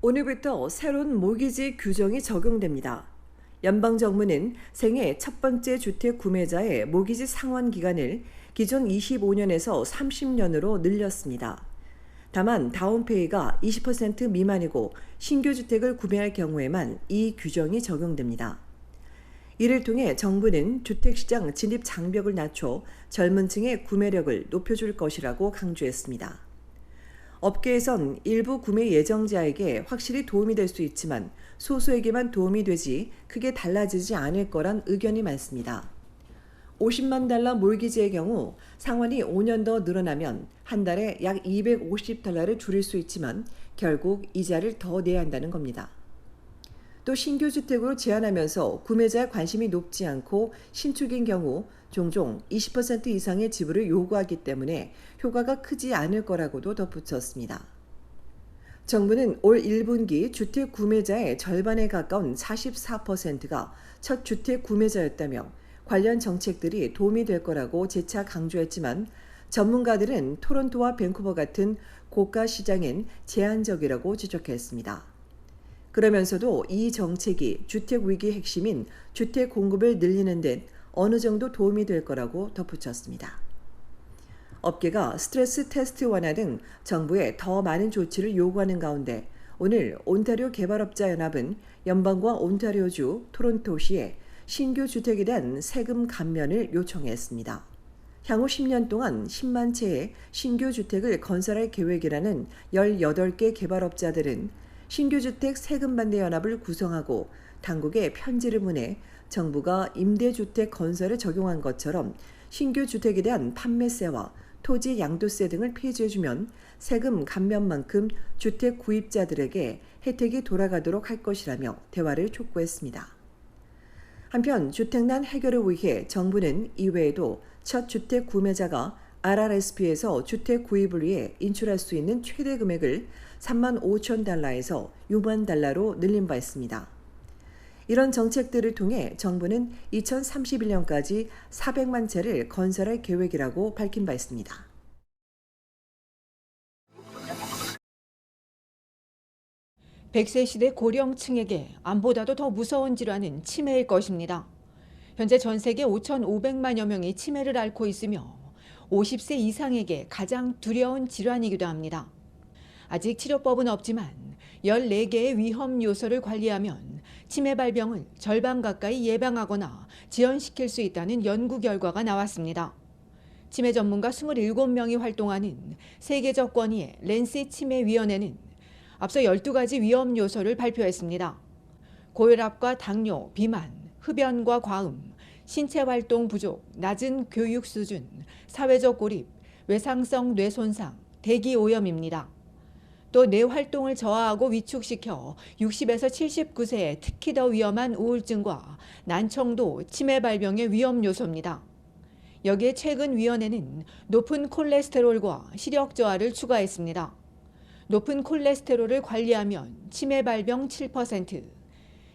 오늘부터 새로운 모기지 규정이 적용됩니다. 연방정부는 생애 첫 번째 주택 구매자의 모기지 상환 기간을 기존 25년에서 30년으로 늘렸습니다. 다만 다운페이가 20% 미만이고 신규 주택을 구매할 경우에만 이 규정이 적용됩니다. 이를 통해 정부는 주택시장 진입 장벽을 낮춰 젊은 층의 구매력을 높여줄 것이라고 강조했습니다. 업계에선 일부 구매 예정자에게 확실히 도움이 될 수 있지만 소수에게만 도움이 되지 크게 달라지지 않을 거란 의견이 많습니다. 50만 달러 몰기지의 경우 상환이 5년 더 늘어나면 한 달에 약 250달러를 줄일 수 있지만 결국 이자를 더 내야 한다는 겁니다. 또 신규 주택으로 제한하면서 구매자의 관심이 높지 않고 신축인 경우 종종 20% 이상의 지불을 요구하기 때문에 효과가 크지 않을 거라고도 덧붙였습니다. 정부는 올 1분기 주택 구매자의 절반에 가까운 44%가 첫 주택 구매자였다며 관련 정책들이 도움이 될 거라고 재차 강조했지만 전문가들은 토론토와 밴쿠버 같은 고가 시장엔 제한적이라고 지적했습니다. 그러면서도 이 정책이 주택 위기의 핵심인 주택 공급을 늘리는 데 어느 정도 도움이 될 거라고 덧붙였습니다. 업계가 스트레스 테스트 완화 등 정부에 더 많은 조치를 요구하는 가운데 오늘 온타리오 개발업자 연합은 연방과 온타리오주 토론토시에 신규 주택에 대한 세금 감면을 요청했습니다. 향후 10년 동안 10만 채의 신규 주택을 건설할 계획이라는 18개 개발업자들은 신규 주택 세금 반대 연합을 구성하고 당국에 편지를 보내 정부가 임대주택 건설에 적용한 것처럼 신규 주택에 대한 판매세와 토지 양도세 등을 폐지해주면 세금 감면만큼 주택 구입자들에게 혜택이 돌아가도록 할 것이라며 대화를 촉구했습니다. 한편 주택난 해결을 위해 정부는 이외에도 첫 주택 구매자가 RRSP에서 주택 구입을 위해 인출할 수 있는 최대 금액을 3만 5천 달러에서 6만 달러로 늘린 바 있습니다. 이런 정책들을 통해 정부는 2031년까지 400만 채를 건설할 계획이라고 밝힌 바 있습니다. 100세 시대 고령층에게 암보다도 더 무서운 질환은 치매일 것입니다. 현재 전 세계 5,500만여 명이 치매를 앓고 있으며 50세 이상에게 가장 두려운 질환이기도 합니다. 아직 치료법은 없지만 14개의 위험 요소를 관리하면 치매 발병을 절반 가까이 예방하거나 지연시킬 수 있다는 연구 결과가 나왔습니다. 치매 전문가 27명이 활동하는 세계적 권위의 랜시 치매위원회는 앞서 12가지 위험 요소를 발표했습니다. 고혈압과 당뇨, 비만, 흡연과 과음, 신체 활동 부족, 낮은 교육 수준, 사회적 고립, 외상성 뇌 손상, 대기 오염입니다. 또 뇌 활동을 저하하고 위축시켜 60에서 79세에 특히 더 위험한 우울증과 난청도 치매 발병의 위험 요소입니다. 여기에 최근 위원회는 높은 콜레스테롤과 시력 저하를 추가했습니다. 높은 콜레스테롤을 관리하면 치매 발병 7%,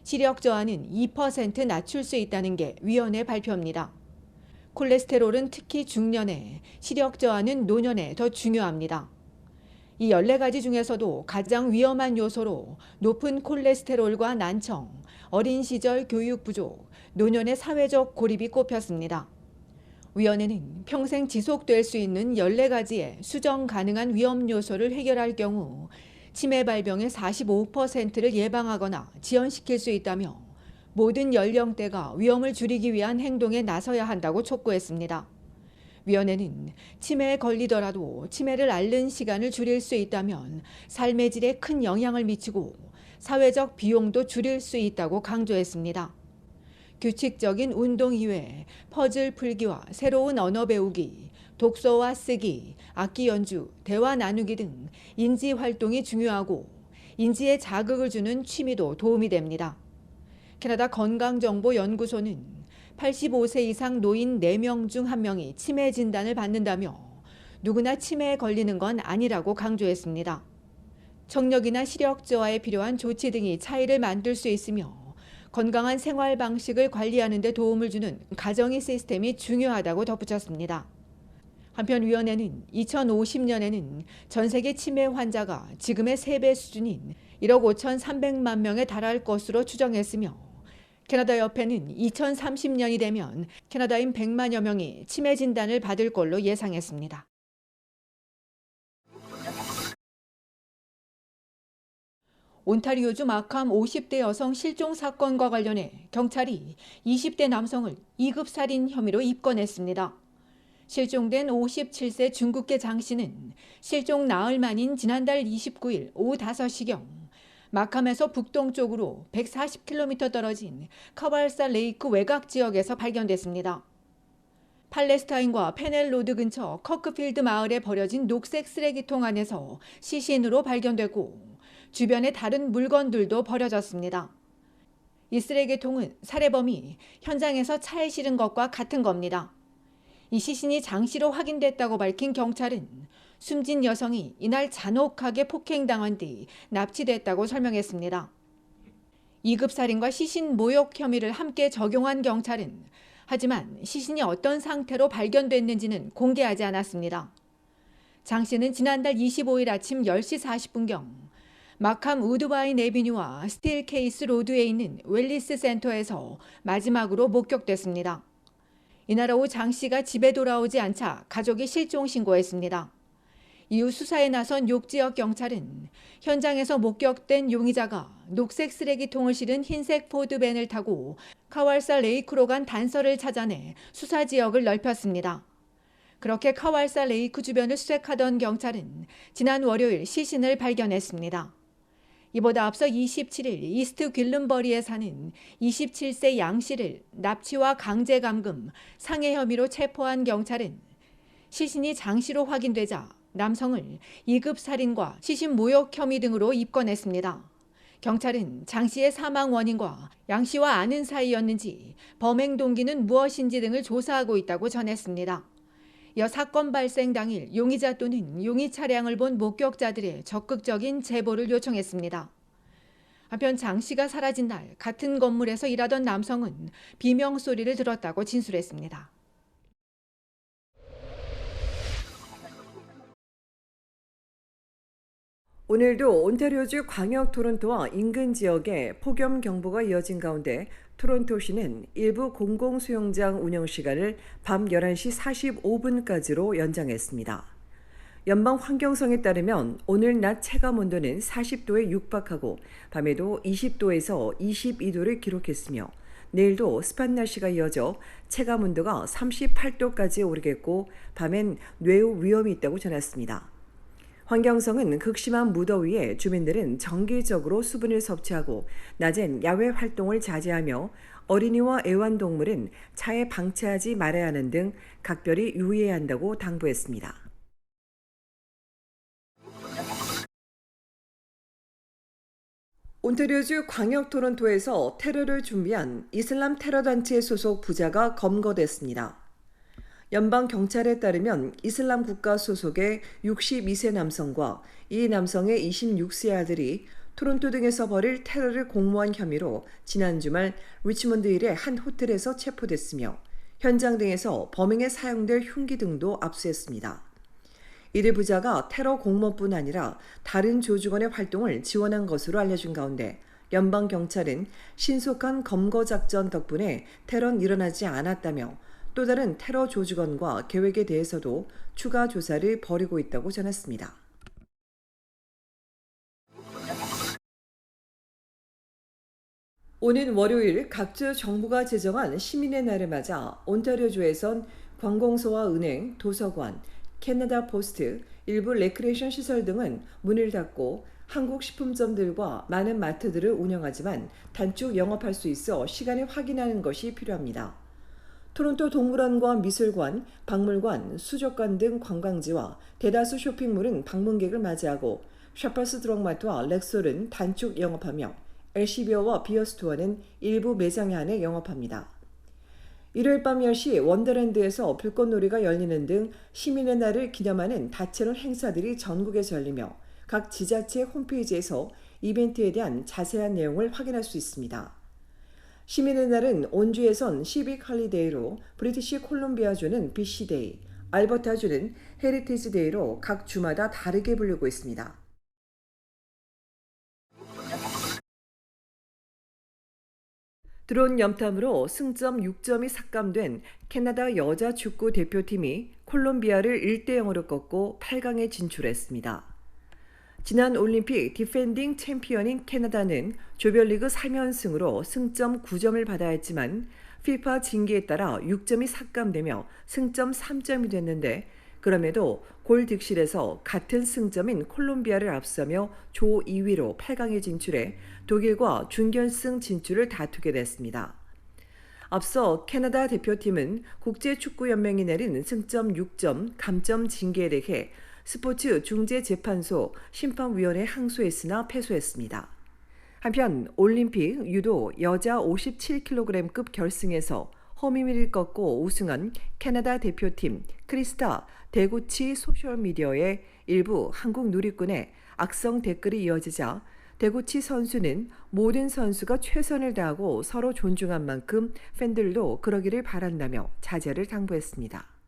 시력 저하는 2% 낮출 수 있다는 게 위원회 발표입니다. 콜레스테롤은 특히 중년에, 시력 저하는 노년에 더 중요합니다. 이 14가지 중에서도 가장 위험한 요소로 높은 콜레스테롤과 난청, 어린 시절 교육 부족, 노년의 사회적 고립이 꼽혔습니다. 위원회는 평생 지속될 수 있는 14가지의 수정 가능한 위험 요소를 해결할 경우 치매 발병의 45%를 예방하거나 지연시킬 수 있다며 모든 연령대가 위험을 줄이기 위한 행동에 나서야 한다고 촉구했습니다. 위원회는 치매에 걸리더라도 치매를 앓는 시간을 줄일 수 있다면 삶의 질에 큰 영향을 미치고 사회적 비용도 줄일 수 있다고 강조했습니다. 규칙적인 운동 이외에 퍼즐 풀기와 새로운 언어 배우기, 독서와 쓰기, 악기 연주, 대화 나누기 등 인지 활동이 중요하고 인지에 자극을 주는 취미도 도움이 됩니다. 캐나다 건강정보연구소는 85세 이상 노인 4명 중 1명이 치매 진단을 받는다며 누구나 치매에 걸리는 건 아니라고 강조했습니다. 청력이나 시력 저하에 필요한 조치 등이 차이를 만들 수 있으며 건강한 생활 방식을 관리하는 데 도움을 주는 가정의 시스템이 중요하다고 덧붙였습니다. 한편 위원회는 2050년에는 전 세계 치매 환자가 지금의 3배 수준인 1억 5,300만 명에 달할 것으로 추정했으며 캐나다 협회는 2030년이 되면 캐나다인 100만여 명이 치매 진단을 받을 걸로 예상했습니다. 온타리오주 마캄 50대 여성 실종 사건과 관련해 경찰이 20대 남성을 2급 살인 혐의로 입건했습니다. 실종된 57세 중국계 장 씨는 실종 나흘 만인 지난달 29일 오후 5시경 마캄에서 북동쪽으로 140km 떨어진 카왈사 레이크 외곽 지역에서 발견됐습니다. 팔레스타인과 페넬로드 근처 커크필드 마을에 버려진 녹색 쓰레기통 안에서 시신으로 발견되고 주변에 다른 물건들도 버려졌습니다. 이 쓰레기통은 살해범이 현장에서 차에 실은 것과 같은 겁니다. 이 시신이 장 씨로 확인됐다고 밝힌 경찰은 숨진 여성이 이날 잔혹하게 폭행당한 뒤 납치됐다고 설명했습니다. 2급 살인과 시신 모욕 혐의를 함께 적용한 경찰은 하지만 시신이 어떤 상태로 발견됐는지는 공개하지 않았습니다. 장 씨는 지난달 25일 아침 10시 40분경 마캄 우드바인 에비뉴와 스틸 케이스 로드에 있는 웰리스 센터에서 마지막으로 목격됐습니다. 이날 오후 장 씨가 집에 돌아오지 않자 가족이 실종 신고했습니다. 이후 수사에 나선 욕지역 경찰은 현장에서 목격된 용의자가 녹색 쓰레기통을 실은 흰색 포드밴을 타고 카왈사 레이크로 간 단서를 찾아내 수사 지역을 넓혔습니다. 그렇게 카왈사 레이크 주변을 수색하던 경찰은 지난 월요일 시신을 발견했습니다. 이보다 앞서 27일 이스트 퀼름버리에 사는 27세 양 씨를 납치와 강제 감금, 상해 혐의로 체포한 경찰은 시신이 장 씨로 확인되자 남성을 2급 살인과 시신 모욕 혐의 등으로 입건했습니다. 경찰은 장 씨의 사망 원인과 양 씨와 아는 사이였는지, 범행 동기는 무엇인지 등을 조사하고 있다고 전했습니다. 이어 사건 발생 당일 용의자 또는 용의 차량을 본 목격자들의 적극적인 제보를 요청했습니다. 한편 장 씨가 사라진 날 같은 건물에서 일하던 남성은 비명 소리를 들었다고 진술했습니다. 오늘도 온타리오주 광역 토론토와 인근 지역에 폭염 경보가 이어진 가운데 토론토시는 일부 공공수영장 운영 시간을 밤 11시 45분까지로 연장했습니다. 연방환경성에 따르면 오늘 낮 체감온도는 40도에 육박하고 밤에도 20도에서 22도를 기록했으며 내일도 습한 날씨가 이어져 체감온도가 38도까지 오르겠고 밤엔 뇌우 위험이 있다고 전했습니다. 환경성은 극심한 무더위에 주민들은 정기적으로 수분을 섭취하고 낮엔 야외 활동을 자제하며 어린이와 애완동물은 차에 방치하지 말아야 하는 등 각별히 유의해야 한다고 당부했습니다. 온타리오주 광역 토론토에서 테러를 준비한 이슬람 테러 단체 소속 부자가 검거됐습니다. 연방 경찰에 따르면 이슬람 국가 소속의 62세 남성과 이 남성의 26세 아들이 토론토 등에서 벌일 테러를 공모한 혐의로 지난 주말 리치몬드 일의 한 호텔에서 체포됐으며 현장 등에서 범행에 사용될 흉기 등도 압수했습니다. 이들 부자가 테러 공모뿐 아니라 다른 조직원의 활동을 지원한 것으로 알려진 가운데 연방 경찰은 신속한 검거 작전 덕분에 테러는 일어나지 않았다며 또 다른 테러 조직원과 계획에 대해서도 추가 조사를 벌이고 있다고 전했습니다. 오는 월요일 각주 정부가 제정한 시민의 날을 맞아 온타리오주에선 관공서와 은행, 도서관, 캐나다 포스트, 일부 레크레이션 시설 등은 문을 닫고 한국 식품점들과 많은 마트들을 운영하지만 단축 영업할 수 있어 시간을 확인하는 것이 필요합니다. 토론토 동물원과 미술관, 박물관, 수족관 등 관광지와 대다수 쇼핑몰은 방문객을 맞이하고 샤퍼스 드럭마트와 렉솔은 단축 영업하며 LC비어와 비어스토어는 일부 매장에 한해 영업합니다. 일요일 밤 10시 원더랜드에서 불꽃놀이가 열리는 등 시민의 날을 기념하는 다채로운 행사들이 전국에서 열리며 각 지자체 홈페이지에서 이벤트에 대한 자세한 내용을 확인할 수 있습니다. 시민의 날은 온주에선 시빅 할리데이로 브리티시 콜룸비아주는 BC데이, 알버타주는 헤리티지 데이로 각 주마다 다르게 부르고 있습니다. 드론 염탐으로 승점 6점이 삭감된 캐나다 여자 축구 대표팀이 콜롬비아를 1대0으로 꺾고 8강에 진출했습니다. 지난 올림픽 디펜딩 챔피언인 캐나다는 조별리그 3연승으로 승점 9점을 받아야 했지만 FIFA 징계에 따라 6점이 삭감되며 승점 3점이 됐는데 그럼에도 골 득실에서 같은 승점인 콜롬비아를 앞서며 조 2위로 8강에 진출해 독일과 준결승 진출을 다투게 됐습니다. 앞서 캐나다 대표팀은 국제축구연맹이 내린 승점 6점 감점 징계에 대해 스포츠 중재재판소 심판위원회에 항소했으나 패소했습니다. 한편 올림픽 유도 여자 57kg급 결승에서 허미미를 꺾고 우승한 캐나다 대표팀 크리스타 대구치 소셜미디어에 일부 한국 누리꾼의 악성 댓글이 이어지자 대구치 선수는 모든 선수가 최선을 다하고 서로 존중한 만큼 팬들도 그러기를 바란다며 자제를 당부했습니다.